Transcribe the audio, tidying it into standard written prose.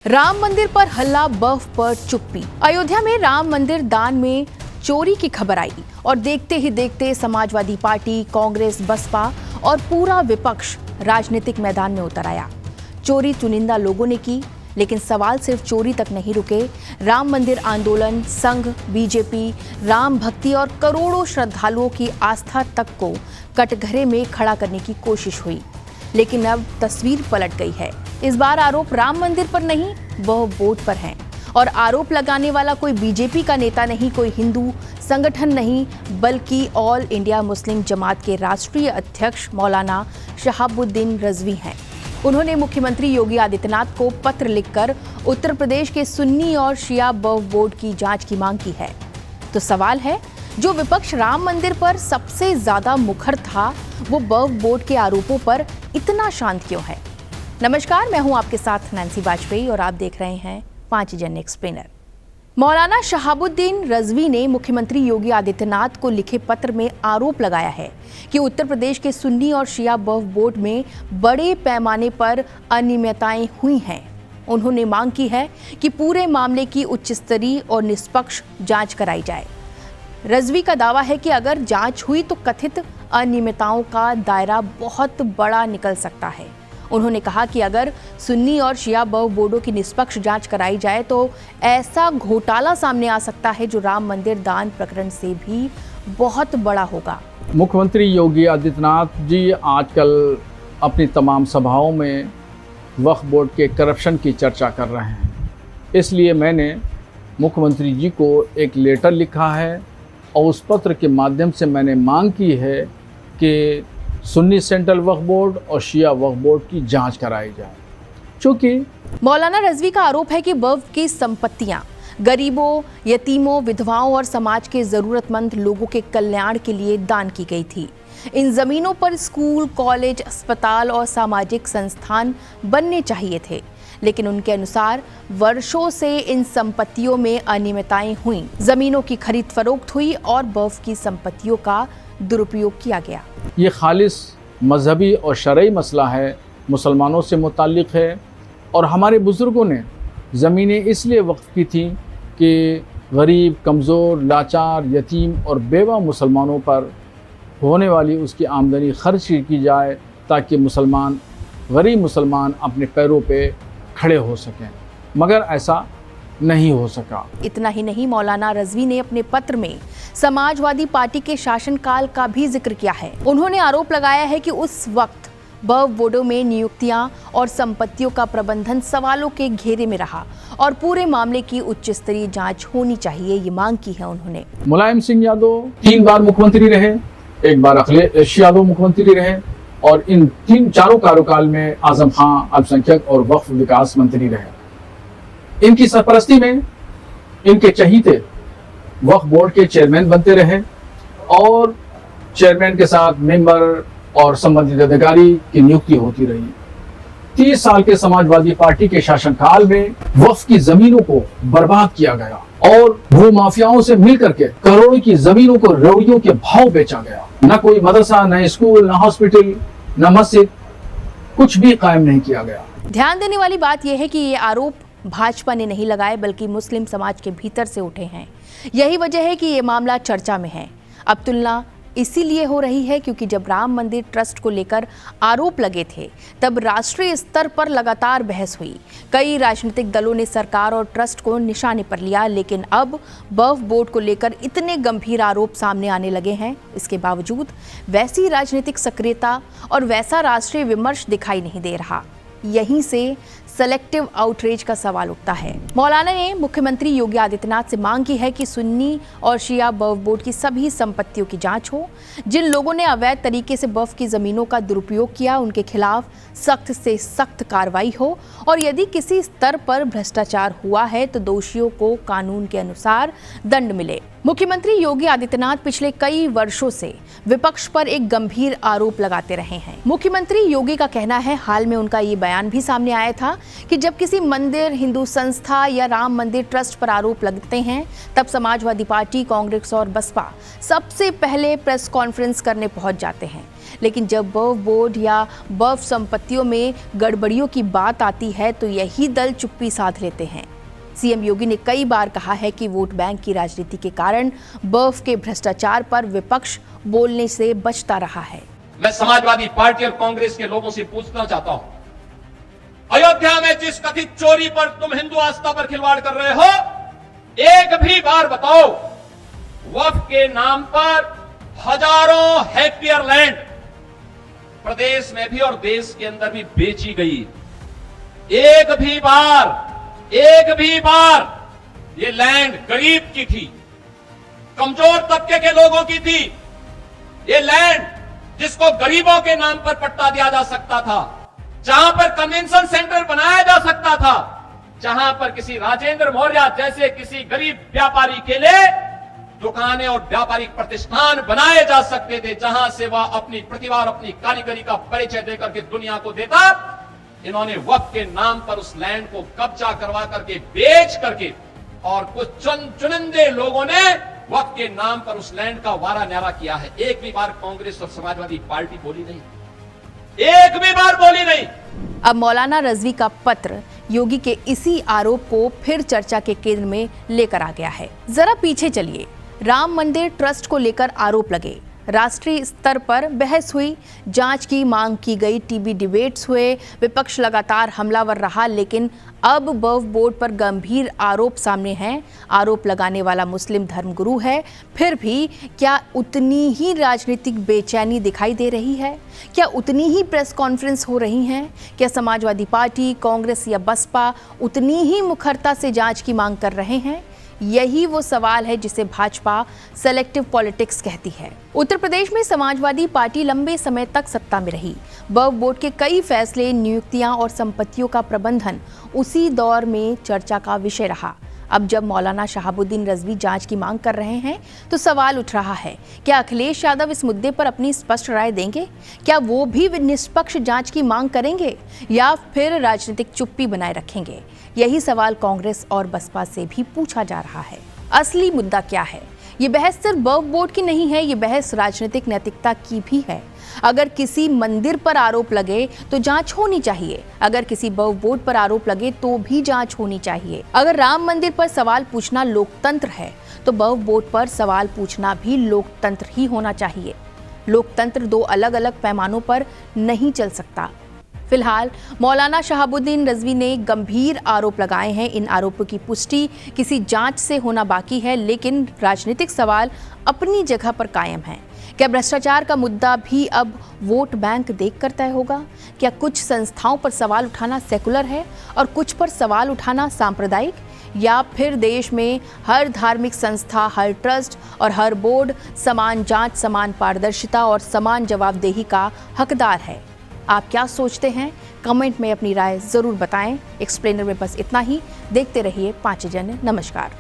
राम मंदिर पर हल्ला, बर्फ पर चुप्पी। अयोध्या में राम मंदिर दान में चोरी की खबर आई और देखते ही देखते समाजवादी पार्टी, कांग्रेस, बसपा और पूरा विपक्ष राजनीतिक मैदान में उतर आया। चोरी चुनिंदा लोगों ने की, लेकिन सवाल सिर्फ चोरी तक नहीं रुके। राम मंदिर आंदोलन, संघ, बीजेपी, राम भक्ति और करोड़ों श्रद्धालुओं की आस्था तक को कटघरे में खड़ा करने की कोशिश हुई। लेकिन अब तस्वीर पलट गई है। इस बार आरोप राम मंदिर पर नहीं, वह वोट पर हैं। और आरोप लगाने वाला कोई बीजेपी का नेता नहीं, कोई हिंदू संगठन नहीं, बल्कि ऑल इंडिया मुस्लिम जमात के राष्ट्रीय अध्यक्ष मौलाना शहाबुद्दीन रज़वी हैं। उन्होंने मुख्यमंत्री योगी आदित्यनाथ को पत्र लिखकर उत्तर प्रदेश के सुन्नी और शिया वक्फ बोर्ड की जांच की मांग की है। तो सवाल है, जो विपक्ष राम मंदिर पर सबसे ज्यादा मुखर था, वो वक्फ बोर्ड के आरोपों पर इतना शांत क्यों है? नमस्कार, मैं हूं आपके साथ नैन्सी वाजपेयी और आप देख रहे हैं 5 जन एक्सप्लेनर। मौलाना शहाबुद्दीन रज़वी ने मुख्यमंत्री योगी आदित्यनाथ को लिखे पत्र में आरोप लगाया है कि उत्तर प्रदेश के सुन्नी और शिया वक्फ बोर्ड में बड़े पैमाने पर अनियमितताएं हुई हैं। उन्होंने मांग की है कि पूरे मामले की उच्च स्तरीय और निष्पक्ष जांच कराई जाए। रज़वी का दावा है कि अगर जांच हुई तो कथित अनियमितताओं का दायरा बहुत बड़ा निकल सकता है। उन्होंने कहा कि अगर सुन्नी और शिया वक्फ बोर्डों की निष्पक्ष जांच कराई जाए तो ऐसा घोटाला सामने आ सकता है जो राम मंदिर दान प्रकरण से भी बहुत बड़ा होगा। मुख्यमंत्री योगी आदित्यनाथ जी आजकल अपनी तमाम सभाओं में वक्फ बोर्ड के करप्शन की चर्चा कर रहे हैं। इसलिए मैंने मुख्यमंत्री जी को एक लेटर लिखा है और उस पत्र के माध्यम से मैंने मांग की है कि सुन्नी सेंट्रल वक्फ बोर्ड और शिया वक्फ बोर्ड की जांच कराई जाए। चूँकि मौलाना रज़वी का आरोप है कि वक्फ की संपत्तियां गरीबों, यतीमों, विधवाओं और समाज के जरूरतमंद लोगों के कल्याण के लिए दान की गई थी। इन जमीनों पर स्कूल, कॉलेज, अस्पताल और सामाजिक संस्थान बनने चाहिए थे, लेकिन उनके अनुसार वर्षों से इन संपत्तियों में अनियमितताएं हुई। जमीनों की खरीद फरोख्त हुई और वक्फ की संपत्तियों का दुरुपयोग किया गया। ये खालिस मजहबी और शरई मसला है, मुसलमानों से मुताल्लिक है। और हमारे बुज़ुर्गों ने ज़मीनें इसलिए वक्फ की थीं कि गरीब, कमज़ोर, लाचार, यतीम और बेवा मुसलमानों पर होने वाली उसकी आमदनी खर्च की जाए ताकि गरीब मुसलमान अपने पैरों पे खड़े हो सकें, मगर ऐसा नहीं हो सका। इतना ही नहीं, मौलाना रज़वी ने अपने पत्र में समाजवादी पार्टी के शासनकाल का भी जिक्र किया है। उन्होंने आरोप लगाया है कि उस वक्त वक्फ बोर्डों में नियुक्तियां और संपत्तियों का प्रबंधन सवालों के घेरे में रहा और पूरे मामले की उच्च स्तरीय जांच होनी चाहिए, ये मांग की है उन्होंने। मुलायम सिंह यादव 3 बार मुख्यमंत्री रहे, 1 बार अखिलेश यादव मुख्यमंत्री रहे और इन 3-4 कार्यकाल में आजम खां अल्पसंख्यक और वक्फ विकास मंत्री रहे। इनकी सरपरस्ती में इनके चहीते वक्फ बोर्ड के चेयरमैन बनते रहे और चेयरमैन के साथ मेंबर और संबंधित अधिकारी की नियुक्ति होती रही। 30 साल के समाजवादी पार्टी के शासनकाल में वक्फ की जमीनों को बर्बाद किया गया और भू माफियाओं से मिलकर के करोड़ों की जमीनों को रेवड़ियों के भाव बेचा गया। न कोई मदरसा, न स्कूल, न हॉस्पिटल, न मस्जिद, कुछ भी कायम नहीं किया गया। ध्यान देने वाली बात यह है कि ये आरोप भाजपा ने नहीं लगाए, बल्कि मुस्लिम समाज के भीतर से उठे हैं। यही वजह है कि ये मामला चर्चा में है। अब तुलना इसीलिए हो रही है क्योंकि जब राम मंदिर ट्रस्ट को लेकर आरोप लगे थे, तब राष्ट्रीय स्तर पर लगातार बहस हुई। कई राजनीतिक दलों ने सरकार और ट्रस्ट को निशाने पर लिया, लेकिन अब वक्फ बोर्ड को लेकर इतने गंभीर आरोप सामने आने लगे हैं। इसके बावजूद वैसी राजनीतिक सक्रियता और वैसा राष्ट्रीय विमर्श दिखाई नहीं दे रहा। यहीं से सेलेक्टिव आउटरीच का सवाल उठता है। मौलाना ने मुख्यमंत्री योगी आदित्यनाथ से मांग की है कि सुन्नी और शिया वक्फ बोर्ड की सभी संपत्तियों की जांच हो। जिन लोगों ने अवैध तरीके से वक्फ की जमीनों का दुरुपयोग किया, उनके खिलाफ सख्त से सख्त कार्रवाई हो और यदि किसी स्तर पर भ्रष्टाचार हुआ है तो दोषियों को कानून के अनुसार दंड मिले। मुख्यमंत्री योगी आदित्यनाथ पिछले कई वर्षों से विपक्ष पर एक गंभीर आरोप लगाते रहे हैं। मुख्यमंत्री योगी का कहना है, हाल में उनका ये बयान भी सामने आया था कि जब किसी मंदिर, हिंदू संस्था या राम मंदिर ट्रस्ट पर आरोप लगते हैं तब समाजवादी पार्टी, कांग्रेस और बसपा सबसे पहले प्रेस कॉन्फ्रेंस करने पहुंच जाते हैं। लेकिन जब वक्फ बोर्ड या वक्फ संपत्तियों में गड़बड़ियों की बात आती है तो यही दल चुप्पी साध लेते हैं। सीएम योगी ने कई बार कहा है कि वोट बैंक की राजनीति के कारण वक्फ के भ्रष्टाचार पर विपक्ष बोलने से बचता रहा है। मैं समाजवादी पार्टी और कांग्रेस के लोगों से पूछना चाहता हूं, अयोध्या में जिस कथित चोरी पर तुम हिंदू आस्था पर खिलवाड़ कर रहे हो, एक भी बार बताओ वक्फ के नाम पर हजारों हेक्टेयर लैंड प्रदेश में भी और देश के अंदर भी बेची गई। एक भी बार ये लैंड गरीब की थी, कमजोर तबके के लोगों की थी। ये लैंड जिसको गरीबों के नाम पर पट्टा दिया जा सकता था, जहां पर कन्वेंशन सेंटर बनाया जा सकता था, जहां पर किसी राजेंद्र मौर्य जैसे किसी गरीब व्यापारी के लिए दुकानें और व्यापारिक प्रतिष्ठान बनाए जा सकते थे, जहां से वह अपनी प्रतिभा और अपनी कारीगरी का परिचय देकर के दुनिया को देता। इन्होंने वक्फ के नाम पर उस लैंड को कब्जा करवा करके, बेच करके, और कुछ चुनिंदे लोगों ने वक्फ के नाम पर उस लैंड का वारा न्यारा किया है। एक भी बार कांग्रेस और समाजवादी पार्टी बोली नहीं, एक भी बार बोली नहीं। अब मौलाना रजवी का पत्र योगी के इसी आरोप को फिर चर्चा के केंद्र में लेकर आ गया है। जरा पीछे चलिए। राम मंदिर ट्रस्ट को लेकर आरोप लगे, राष्ट्रीय स्तर पर बहस हुई, जांच की मांग की गई, टीवी डिबेट्स हुए, विपक्ष लगातार हमलावर रहा, लेकिन अब वक्फ बोर्ड पर गंभीर आरोप सामने हैं। आरोप लगाने वाला मुस्लिम धर्मगुरु है, फिर भी क्या उतनी ही राजनीतिक बेचैनी दिखाई दे रही है? क्या उतनी ही प्रेस कॉन्फ्रेंस हो रही हैं? क्या समाजवादी पार्टी, कांग्रेस या बसपा उतनी ही मुखरता से जांच की मांग कर रहे हैं? यही वो सवाल है जिसे भाजपा सेलेक्टिव पॉलिटिक्स कहती है। उत्तर प्रदेश में समाजवादी पार्टी लंबे समय तक सत्ता में रही। वक्फ बोर्ड के कई फैसले, नियुक्तियां और संपत्तियों का प्रबंधन उसी दौर में चर्चा का विषय रहा। अब जब मौलाना शहाबुद्दीन रजवी जांच की मांग कर रहे हैं तो सवाल उठ रहा है, क्या अखिलेश यादव इस मुद्दे पर अपनी स्पष्ट राय देंगे? क्या वो भी निष्पक्ष जांच की मांग करेंगे या फिर राजनीतिक चुप्पी बनाए रखेंगे? यही सवाल कांग्रेस और बसपा से भी पूछा जा रहा है। असली मुद्दा क्या है? ये बहस सिर्फ वक्फ बोर्ड की नहीं है, ये बहस राजनीतिक नैतिकता की भी है। अगर किसी मंदिर पर आरोप लगे तो जांच होनी चाहिए, अगर किसी वक्फ बोर्ड पर आरोप लगे तो भी जांच होनी चाहिए। अगर राम मंदिर पर सवाल पूछना लोकतंत्र है तो वक्फ बोर्ड पर सवाल पूछना भी लोकतंत्र ही होना चाहिए। लोकतंत्र दो अलग अलग पैमानों पर नहीं चल सकता। फिलहाल मौलाना शहाबुद्दीन रजवी ने गंभीर आरोप लगाए हैं। इन आरोपों की पुष्टि किसी जांच से होना बाकी है, लेकिन राजनीतिक सवाल अपनी जगह पर कायम है। क्या भ्रष्टाचार का मुद्दा भी अब वोट बैंक देखकर तय होगा? क्या कुछ संस्थाओं पर सवाल उठाना सेकुलर है और कुछ पर सवाल उठाना सांप्रदायिक? या फिर देश में हर धार्मिक संस्था, हर ट्रस्ट और हर बोर्ड समान जांच, समान पारदर्शिता और समान जवाबदेही का हकदार है? आप क्या सोचते हैं? कमेंट में अपनी राय जरूर बताएं। एक्सप्लेनर में बस इतना ही। देखते रहिए 5 जन। नमस्कार।